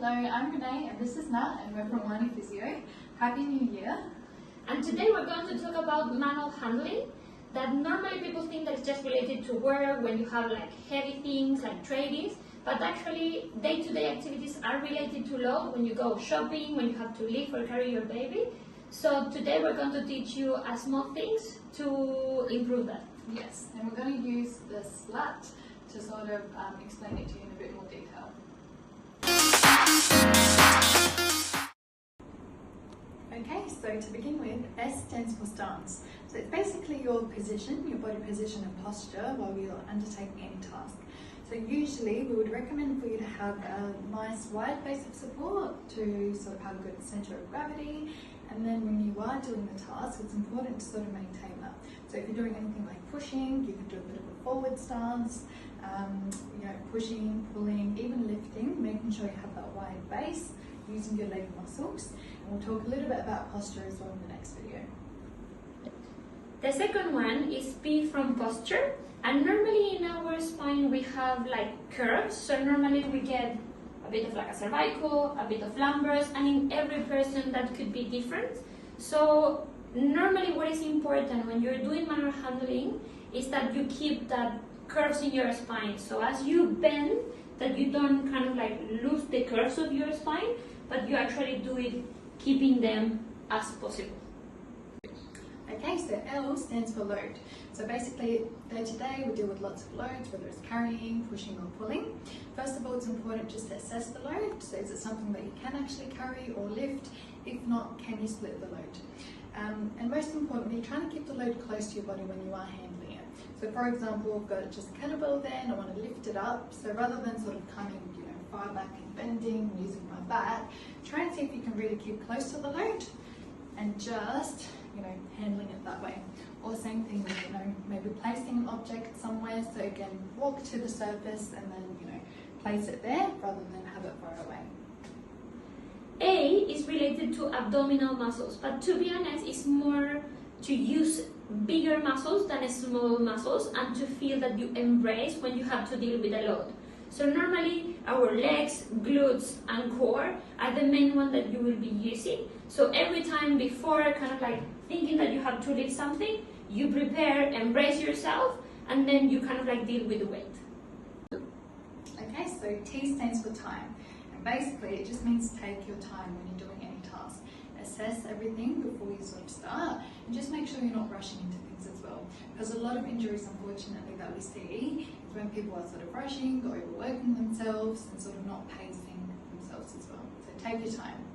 Hello, I'm Renee and this is Nat and we're from Learning Physio. Happy New Year! And today we're going to talk about manual handling that normally people think that it's just related to work when you have like heavy things like tradings, but actually day-to-day activities are related to load when you go shopping, when you have to lift or carry your baby. So today we're going to teach you small things to improve that. Yes, and we're going to use the SPLAT to sort of explain it to you in a bit more detail. Okay, so to begin with, S stands for stance. So it's basically your position, your body position and posture while you're undertaking any task. So usually we would recommend for you to have a nice wide base of support to sort of have a good centre of gravity, and then when you are doing the task, it's important to sort of maintain that. So if you're doing anything like pushing, you can do a bit of a forward stance, pushing, pulling, even lifting, making sure you have that wide base, using your leg muscles. And we'll talk a little bit about posture as well in the next video. The second one is P from posture. And normally in our spine we have like curves, so normally we get a bit of like a cervical, a bit of lumbars, and in every person that could be different. So normally what is important when you're doing manual handling is that you keep that curves in your spine. So as you bend, that you don't kind of like lose the curves of your spine, but you actually do it keeping them as possible. Okay, so L stands for load. So basically, day to day we deal with lots of loads, whether it's carrying, pushing or pulling. First of all, it's important just to assess the load. So is it something that you can actually carry or lift? If not, can you split the load? And most importantly, trying to keep the load close to your body when you are handling it. So for example, I've got just a kettlebell there and I want to lift it up. So rather than sort of coming far back and bending, using my back, try and see if you can really keep close to the load and just handling it that way. Or same thing with, maybe placing an object somewhere, so again, walk to the surface and then, place it there rather than have it far away. A is related to abdominal muscles, but to be honest, it's more to use bigger muscles than small muscles and to feel that you embrace when you have to deal with a load. So normally our legs, glutes and core are the main one that you will be using. So every time before kind of like thinking that you have to lift something, you prepare, embrace yourself, and then you kind of like deal with the weight. Okay, so T stands for time. And basically it just means take your time when you're doing any task. Assess everything before you sort of start and just make sure you're not rushing into things as well. Because a lot of injuries, unfortunately, that we see is when people are sort of rushing, overworking themselves and sort of not pacing themselves as well. So take your time.